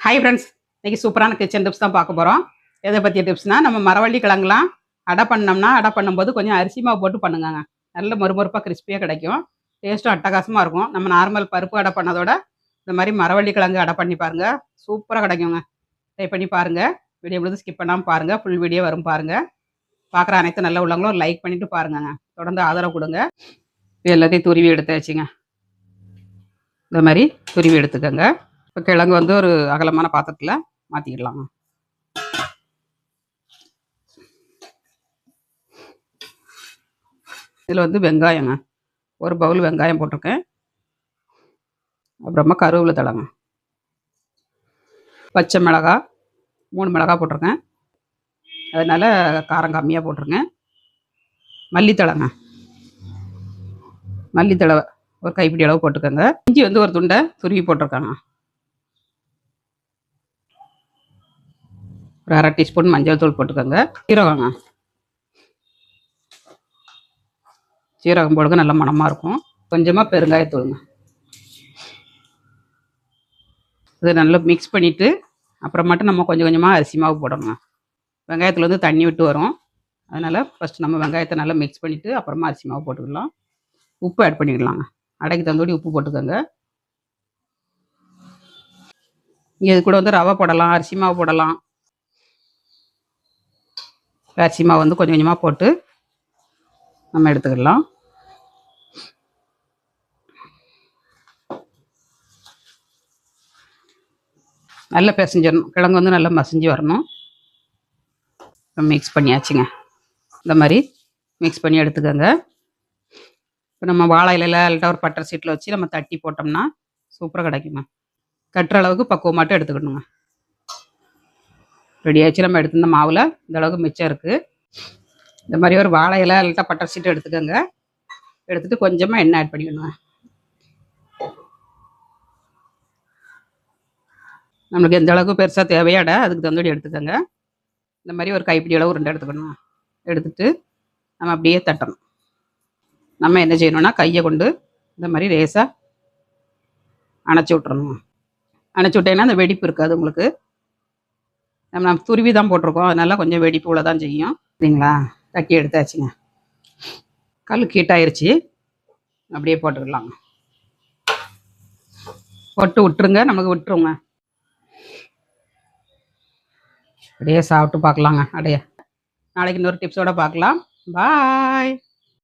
Hi friends, இன்னைக்கு சூப்பரான kitchen tips தான் பார்க்க போகிறோம். எதை பற்றிய டிப்ஸ்னால், நம்ம மரவள்ளி கிழங்குலாம் அடை பண்ணோம்னா, அடை பண்ணும்போது கொஞ்சம் அரிசி மாவு போட்டு பண்ணுங்கங்க. நல்ல மொறுமொறுப்பாக கிறிஸ்பியாக கிடைக்கும். டேஸ்ட்டும் அட்டகாசமாக இருக்கும். நம்ம நார்மல் பருப்பு அடை பண்ணதோட இந்த மாதிரி மரவள்ளி கிழங்கு அடை பண்ணி பாருங்கள், சூப்பராக கிடைக்குங்க. ட்ரை பண்ணி பாருங்கள். வீடியோ முழுது ஸ்கிப் பண்ணாமல் பாருங்கள், ஃபுல் வீடியோ வரும் பாருங்கள். பார்க்குற அனைத்து நல்ல உள்ளவங்களும் லைக் பண்ணிவிட்டு பாருங்கங்க. தொடர்ந்து ஆதரவு கொடுங்க. இது எல்லாத்தையும் துருவி எடுத்தாச்சுங்க. இந்த மாதிரி துருவி எடுத்துக்கோங்க. இப்போ கிழங்கு வந்து ஒரு அகலமான பாத்திரத்தில் மாற்றிக்கிடலாங்க. இதில் வந்து வெங்காயங்க, ஒரு பவுல் வெங்காயம் போட்டிருக்கேன். அப்புறமா கருவேப்பிலை தழைங்க, பச்சை மிளகாய் 3 மிளகாய் போட்டிருக்கேன், அதனால் காரம் கம்மியாக போட்டிருங்க. மல்லித்தழைங்க, மல்லித்தழை ஒரு கைப்பிடி அளவு போட்டுக்கோங்க. இஞ்சி வந்து ஒரு துண்டை துருவி போட்டிருக்காங்க. ஒரு 1/2 டீஸ்பூன் மஞ்சள் தூள் போட்டுக்கோங்க. சீரகங்க, சீரகம் போடுங்க, நல்ல மணமாக இருக்கும். கொஞ்சமாக பெருங்காயத்தூளுங்க. இது நல்லா மிக்ஸ் பண்ணிவிட்டு அப்புறமாட்டும் நம்ம கொஞ்சம் கொஞ்சமாக அரிசி மாவு போடணுங்க. வெங்காயத்தில் வந்து தண்ணி விட்டு வரும், அதனால் ஃபஸ்ட்டு நம்ம வெங்காயத்தை நல்லா மிக்ஸ் பண்ணிவிட்டு அப்புறமா அரிசி மாவு போட்டுக்கலாம். உப்பு ஆட் பண்ணிக்கலாங்க. அடைக்கு தந்தோடி உப்பு போட்டுக்கோங்க. இங்கே இது கூட வந்து ரவை போடலாம், அரிசி மாவு போடலாம். அரிசி மாவு வந்து கொஞ்சம் கொஞ்சமாக போட்டு நம்ம எடுத்துக்கலாம். நல்லா பிசைஞ்சிடணும். கிழங்கு வந்து நல்லா மசிஞ்சு வரணும். மிக்ஸ் பண்ணியாச்சுங்க. இந்த மாதிரி மிக்ஸ் பண்ணி எடுத்துக்கோங்க. இப்போ நம்ம வாழை இலையில் இல்லாட்டா ஒரு பட்டர் சீட்டில் வச்சு நம்ம தட்டி போட்டோம்னா சூப்பராக கிடைக்குங்க. கட்டுற அளவுக்கு பக்குவமாட்டம் எடுத்துக்கணுங்க. ரெடி ஆச்சு. நம்ம எடுத்துருந்த மாவில் இந்த அளவுக்கு மிச்சம் இருக்குது. இந்த மாதிரி ஒரு வாழை இலை இல்லாட்டா பட்டர் சீட்டு எடுத்துக்கோங்க. எடுத்துகிட்டு கொஞ்சமாக எண்ணெய் ஆட் பண்ணிக்கணுங்க. நம்மளுக்கு எந்த அளவுக்கு பெருசாக தேவையாட அதுக்கு தந்தோடி எடுத்துக்கோங்க. இந்த மாதிரி ஒரு கைப்பிடி அளவு 2 எடுத்துக்கணும். எடுத்துகிட்டு நம்ம அப்படியே தட்டணும். நம்ம என்ன செய்யணும்னா கையை கொண்டு இந்த மாதிரி லேசாக அணைச்சி விட்றணும். அணைச்சி விட்டேன்னா அந்த வெடிப்பு இருக்காது உங்களுக்கு. நம்ம துருவி தான் போட்டிருக்கோம், அதனால கொஞ்சம் வெடிப்பு உள்ள தான் செய்யும். சரிங்களா? தட்டி எடுத்தாச்சுங்க. கல் கீட்டாயிருச்சு. அப்படியே போட்டுக்கலாங்க. போட்டு விட்டுருங்க, நமக்கு விட்டுருங்க. அப்படியே சாப்பிட்டு பார்க்கலாங்க அடைய. நாளைக்கு இன்னொரு டிப்ஸோடு பார்க்கலாம். பாய்.